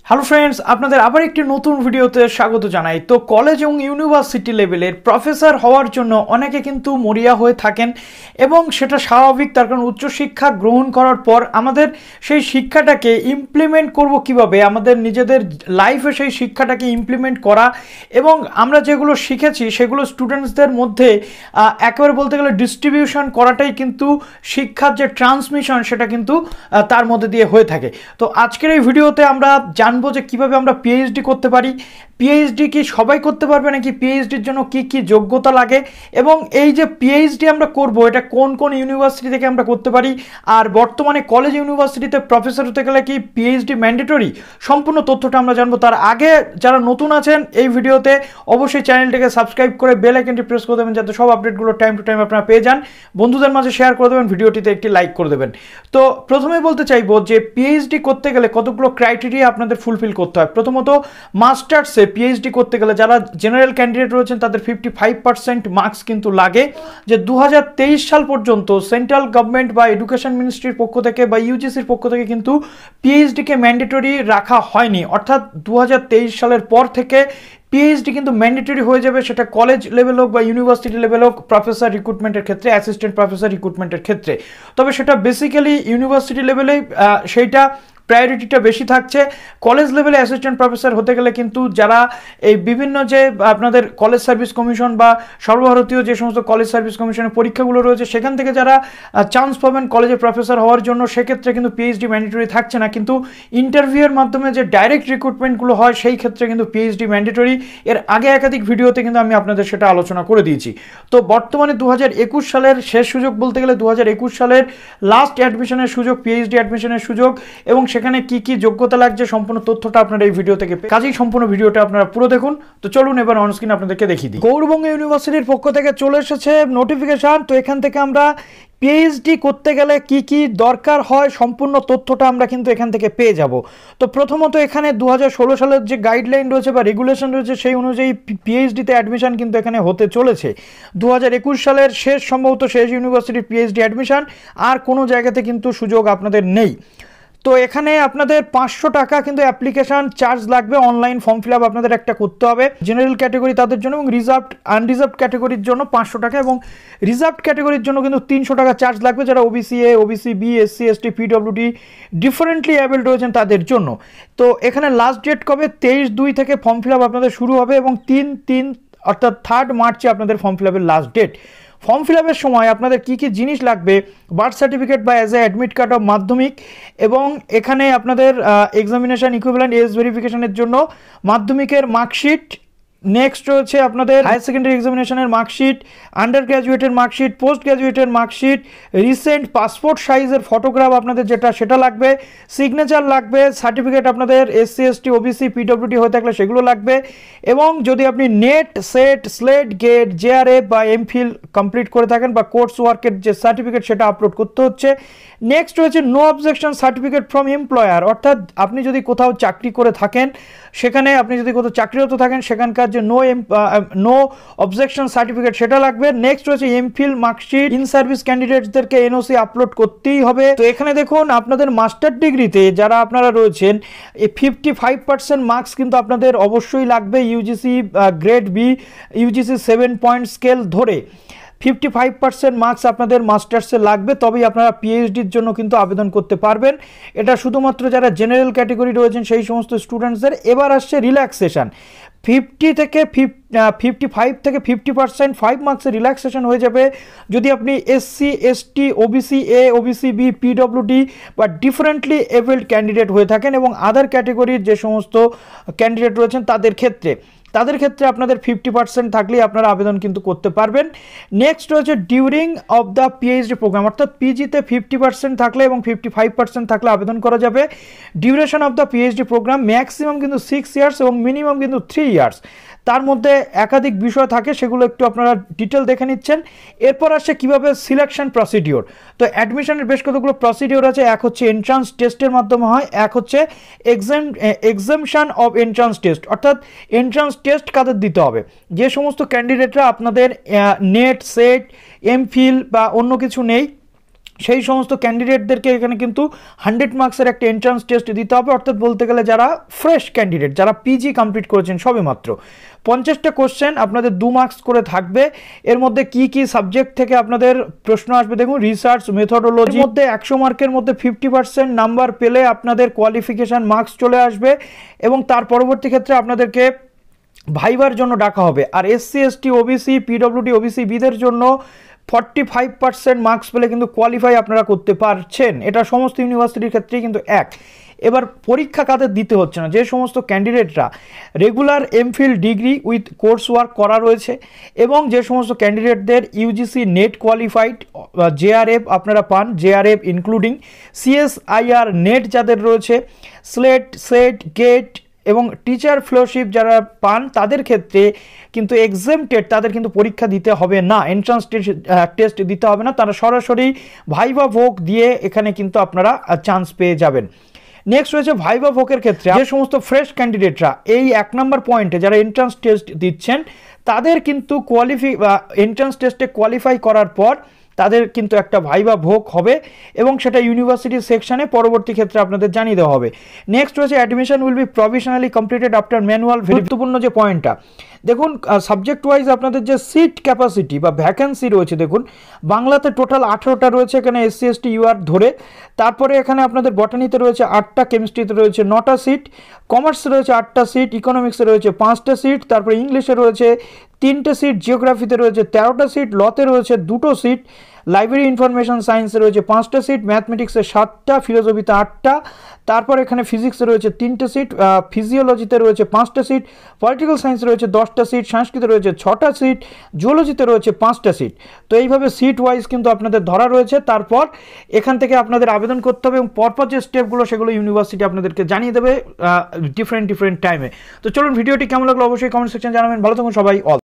Hello friends, আপনাদের আবার একটি নতুন ভিডিওতে স্বাগত জানাই। তো কলেজ এবং ইউনিভার্সিটি লেভেলের প্রফেসর হওয়ার জন্য অনেকে কিন্তু মরিয়া হয়ে থাকেন এবং সেটা স্বাভাবিক। তার কারণ উচ্চশিক্ষা গ্রহণ করার পর আমাদের সেই শিক্ষাটাকে ইমপ্লিমেন্ট করব কিভাবে, আমাদের নিজেদের লাইফে সেই শিক্ষাটাকে ইমপ্লিমেন্ট করা এবং আমরা যেগুলো শিখেছি সেগুলো স্টুডেন্টসদের মধ্যে একেবারে বলতে গেলে ডিস্ট্রিবিউশন করাটাই কিন্তু শিক্ষার যে ট্রান্সমিশন সেটা কিন্তু তার মধ্যে দিয়ে হয়ে থাকে। তো আজকের এই ভিডিওতে আমরা জানবো যে কীভাবে আমরা পিএইচডি করতে পারি, পিএইচডি কি সবাই করতে পারবে নাকি, পিএইচডির জন্য কি কি যোগ্যতা লাগে এবং এই যে পিএইচডি আমরা করব এটা কোন কোন ইউনিভার্সিটি থেকে আমরা করতে পারি, আর বর্তমানে কলেজ ইউনিভার্সিটিতে প্রফেসর হতে গেলে কি পিএইচডি ম্যান্ডেটরি, সম্পূর্ণ তথ্যটা আমরা জানবো। তার আগে যারা নতুন আছেন এই ভিডিওতে অবশ্যই চ্যানেলটিকে সাবস্ক্রাইব করে বেল আইকনটি প্রেস করে দেবেন যাতে সব আপডেটগুলো টাইম টু টাইম আপনারা পেয়ে যান। বন্ধুদের মাঝে শেয়ার করে দেবেন, ভিডিওটিতে একটি লাইক করে দেবেন। তো প্রথমে বলতে চাইবো যে পিএইচডি করতে গেলে কতগুলো ক্রাইটেরিয়া আপনাদের ফুলফিল করতে হয়। প্রথমত মাস্টার্সে পিএইচডি করতে গেলে যারা জেনারেল ক্যান্ডিডেট রয়েছেন তাদের 55% মার্কস কিন্তু লাগে। যে 2023 সাল পর্যন্ত সেন্ট্রাল গভর্নমেন্ট বা এডুকেশন মিনিস্ট্রির পক্ষ থেকে বা ইউজিসির পক্ষ থেকে কিন্তু পিএইচডিকে ম্যান্ডেটরি রাখা হয়নি, অর্থাৎ 2023 সালের পর থেকে পিএইচডি কিন্তু ম্যান্ডেটরি হয়ে যাবে, সেটা কলেজ লেভেল হোক বা ইউনিভার্সিটি লেভেল হোক, প্রফেসর রিক্রুটমেন্টের ক্ষেত্রে, অ্যাসিস্ট্যান্ট প্রফেসর রিক্রুটমেন্টের ক্ষেত্রে। তবে সেটা বেসিক্যালি ইউনিভার্সিটি লেভেলে সেইটা প্রায়োরিটিটা বেশি থাকছে। কলেজ লেভেলে অ্যাসিস্ট্যান্ট প্রফেসর হতে গেলে কিন্তু যারা এই বিভিন্ন যে আপনাদের কলেজ সার্ভিস কমিশন বা সর্বভারতীয় যে সমস্ত কলেজ সার্ভিস কমিশনের পরীক্ষাগুলো রয়েছে সেখান থেকে যারা চান্স পাবেন কলেজে প্রফেসর হওয়ার জন্য, সেক্ষেত্রে কিন্তু পিএইচডি ম্যান্ডেটরি থাকছে না। কিন্তু ইন্টারভিউয়ের মাধ্যমে যে ডাইরেক্ট রিক্রুটমেন্টগুলো হয় সেই ক্ষেত্রে কিন্তু পিএইচডি ম্যান্ডেটরি। এর আগে একাধিক ভিডিওতে কিন্তু আমি আপনাদের সেটা আলোচনা করে দিয়েছি। তো বর্তমানে 2021 সালের শেষ সুযোগ বলতে গেলে 2021 সালের লাস্ট অ্যাডমিশনের সুযোগ, পিএইচডি অ্যাডমিশনের সুযোগ এবং সেখানে কি কি যোগ্যতা লাগছে সম্পূর্ণ তথ্যটা আপনারা এই ভিডিও থেকে কাজেই সম্পূর্ণ ভিডিওটা আপনারা পুরো দেখুন। তো চলুন এবার অন স্ক্রিন আপনাদেরকে দেখিয়ে দিই। গৌড়বঙ্গ ইউনিভার্সিটির পক্ষ থেকে চলে এসেছে নোটিফিকেশন। তো এখান থেকে আমরা পিএইচডি করতে গেলে কি কি দরকার হয় সম্পূর্ণ তথ্যটা আমরা কিন্তু এখান থেকে পেয়ে যাব। তো প্রথমত এখানে 2016 সালের যে গাইডলাইন রয়েছে বা রেগুলেশন রয়েছে সেই অনুযায়ী পিএইচডিতে অ্যাডমিশন কিন্তু এখানে হতে চলেছে। 2021 সালের শেষ, সম্ভবত শেষ ইউনিভার্সিটির পিএইচডি অ্যাডমিশন, আর কোনো জায়গাতে কিন্তু সুযোগ আপনাদের নেই। তো এখানে আপনাদের 500 টাকা কিন্তু অ্যাপ্লিকেশন চার্জ লাগবে, অনলাইন ফর্ম ফিল আপ আপনাদের একটা করতে হবে। জেনারেল ক্যাটাগরি তাদের জন্য এবং রিজার্ভড আনরিজার্ভড ক্যাটাগরির জন্য 500 টাকা এবং রিজার্ভড ক্যাটাগরির জন্য কিন্তু 300 টাকা চার্জ লাগবে, যারা OBC A, OBC B, SC, ST, PWD differently abled রয়েছেন তাদের জন্য। তো এখানে লাস্ট ডেট কবে, 23/2 থেকে ফর্ম ফিল আপ আপনাদের শুরু হবে এবং 3/3 অর্থাৎ 3 মার্চে আপনাদের ফর্ম ফিল আপের লাস্ট ডেট। ফর্ম ফিল আপের সময় আপনাদের কী কী জিনিস লাগবে, বার্থ সার্টিফিকেট বা as a admit card of মাধ্যমিক, এবং এখানে আপনাদের এক্সামিনেশান ইকুইভ্যালেন্ট এজ ভেরিফিকেশনের জন্য মাধ্যমিকের মার্কশিট, নেক্সট রয়েছে আপনাদের হায়ার সেকেন্ডারি এক্সামিনেশনের মার্কশিট, আন্ডার গ্র্যাজুয়েটের মার্কশিট, পোস্ট গ্র্যাজুয়েটের মার্কশিট, রিসেন্ট পাসপোর্ট সাইজের ফটোগ্রাফ আপনাদের সেটা লাগবে, সিগনেচার লাগবে, সার্টিফিকেট আপনাদের এসসি, এসটি, ওবিসি, পিডব্লিউডি হয়ে থাকলে সেগুলো লাগবে, এবং যদি আপনি NET, SET, SLET, GATE, JRF বা M.Phill কমপ্লিট করে থাকেন বা কোর্স ওয়ার্কের যে সার্টিফিকেট সেটা আপলোড করতে হচ্ছে। নেক্সট রয়েছে no objection certificate from employer, অর্থাৎ আপনি যদি কোথাও চাকরি করে থাকেন, সেখানে আপনি যদি কোথাও চাকরিরত থাকেন সেখানকার যে নো অবজেকশন সার্টিফিকেট সেটা লাগবে। নেক্সট রয়েছে M.Phill মার্কশিট, ইন সার্ভিস ক্যান্ডিডেটসদেরকে এনওসি আপলোড করতেই হবে। তো এখানে দেখুন আপনাদের মাস্টার ডিগ্রিতে যারা আপনারা রয়েছেন এই 55% মার্কস কিন্তু আপনাদের অবশ্যই লাগবে, UGC grade B, UGC 7 point scale ধরে 55% মার্কস আপনাদের মাস্টার্সে লাগবে, তবেই আপনারা পিএইচডির জন্য কিন্তু আবেদন করতে পারবেন। এটা শুধুমাত্র যারা জেনারেল ক্যাটাগরি রয়েছেন সেই সমস্ত স্টুডেন্টসদের। এবার আসছে রিল্যাক্সেশন, 55 থেকে 50% 5 মার্কসের রিল্যাক্সেশন হয়ে যাবে যদি আপনি SC, ST, OBC A, OBC B, PWD বা ডিফারেন্টলি এবেলড ক্যান্ডিডেট হয়ে থাকেন এবং আদার ক্যাটাগরির যে সমস্ত ক্যান্ডিডেট রয়েছেন তাদের ক্ষেত্রে আপনাদের 50% থাকলেই আপনারা আবেদন কিন্তু করতে পারবেন। নেক্সট রয়েছে during of the PhD program, অর্থাৎ পিজিতে 50% থাকলে এবং 55% থাকলে আবেদন করা যাবে। Duration of the PhD program maximum কিন্তু 6 ইয়ার্স এবং মিনিমাম কিন্তু 3 ইয়ার্স। তার মধ্যে একাধিক বিষয় থাকে, সেগুলো একটু আপনারা ডিটেল দেখে নিচ্ছেন। এরপর আসছে কীভাবে সিলেকশন প্রসিডিওর। তো অ্যাডমিশনের বেশ কতগুলো প্রসিডিওর আছে। এক হচ্ছে এন্ট্রান্স টেস্টের মাধ্যমে হয়, এক হচ্ছে এক্সামশন অফ এন্ট্রান্স টেস্ট, অর্থাৎ এন্ট্রান্স টেস্ট কাদের দিতে হবে, যে সমস্ত ক্যান্ডিডেটরা আপনাদের নেট, সেট, M.Phill বা অন্য কিছু নেই সেই সমস্ত ক্যান্ডিডেটদেরকে এখানে কিন্তু 100 মার্কসের একটা এন্ট্রান্স টেস্ট দিতে হবে, অর্থাৎ বলতে গেলে যারা ফ্রেশ ক্যান্ডিডেট, যারা পিজি কমপ্লিট করেছেন সবেমাত্র। 50টা কোশ্চেন আপনাদের 2 মার্কস করে থাকবে। এর মধ্যে কি কি সাবজেক্ট থেকে আপনাদের প্রশ্ন আসবে দেখুন, রিসার্চ, মেথোডোলজির মধ্যে 100 মার্কের মধ্যে 50% নাম্বার পেলে আপনাদের কোয়ালিফিকেশান মার্কস চলে আসবে, এবং তার পরবর্তী ক্ষেত্রে আপনাদেরকে ভাইবার জন্য ডাকা হবে। আর SC, ST, OBC, PWD, OBC বিদের জন্য 45% মার্কস পেলে কিন্তু কোয়ালিফাই আপনারা করতে পারছেন। এটা সমস্ত ইউনিভার্সিটির ক্ষেত্রেই কিন্তু এক। এবার পরীক্ষা কাদের দিতে হচ্ছে না, যে সমস্ত ক্যান্ডিডেটরা regular M.Phill degree with course work করা রয়েছে, এবং যে সমস্ত ক্যান্ডিডেটদের ইউজিসি নেট কোয়ালিফাইড, জেআরএফ আপনারা পান, জেআরএফ ইনক্লুডিং সিএসআইআর নেট যাদের রয়েছে, স্লেট, সেট, গেট এবং টিচার ফেলোশিপ যারা পান, তাদের ক্ষেত্রে কিন্তু এক্সামটেড, তাদের কিন্তু পরীক্ষা দিতে হবে না, এন্ট্রান্স টেস্ট দিতে হবে না, তারা সরাসরি ভাইভা ভোক দিয়ে এখানে কিন্তু আপনারা চান্স পেয়ে যাবেন। নেক্সট রয়েছে ভাইভা ভোকের ক্ষেত্রে যে সমস্ত ফ্রেশ ক্যান্ডিডেটরা এই 1 নম্বর পয়েন্টে যারা এন্ট্রান্স টেস্ট দিচ্ছেন, তাদের কিন্তু এন্ট্রান্স টেস্টে কোয়ালিফাই করার পর তাদের কিন্তু একটা ভাইভা ভোগ হবে, এবং সেটা ইউনিভার্সিটি সেকশনে পরবর্তী ক্ষেত্রে আপনাদের জানিয়ে দেওয়া হবে। নেক্সট রয়েছে admission will be provisionally completed after manual. গুরুত্বপূর্ণ যে পয়েন্টটা দেখুন, সাবজেক্ট ওয়াইজ আপনাদের যে সিট ক্যাপাসিটি বা ভ্যাকেন্সি রয়েছে, দেখুন বাংলাতে টোটাল 18টা রয়েছে এখানে এসসি, এসটি, ইউআর ধরে। তারপরে এখানে আপনাদের বটানিতে রয়েছে 8টা, কেমিস্ট্রিতে রয়েছে 9টা সিট, কমার্সে রয়েছে 8টা সিট, ইকোনমিক্সে রয়েছে 5টা সিট, তারপরে ইংলিশে রয়েছে 3টে সিট, জিওগ্রাফিতে রয়েছে 13টা সিট, লতে রয়েছে 2টো সিট, লাইব্রেরি ইনফরমেশন সায়েন্সে রয়েছে 5টা সিট, ম্যাথমেটিক্সে 7টা, ফিলোসফিতে 8টা, তারপর এখানে ফিজিক্সে রয়েছে 3টে সিট, ফিজিওলজিতে রয়েছে 5টা সিট, পলিটিক্যাল সায়েন্সে রয়েছে 10টা সিট, সংস্কৃতে রয়েছে 6টা সিট, জুওলজিতে রয়েছে 5টা সিট। তো এইভাবে সিট ওয়াইজ কিন্তু আপনাদের ধরা রয়েছে। তারপর এখান থেকে আপনাদের আবেদন করতে হবে, এবং পরপর যে স্টেপগুলো সেগুলো ইউনিভার্সিটি আপনাদেরকে জানিয়ে দেবে ডিফারেন্ট টাইমে। তো চলুন, ভিডিওটি কেমন লাগলো অবশ্যই কমেন্ট সেকশন জানাবেন। ভালো থাকুন সবাই। অল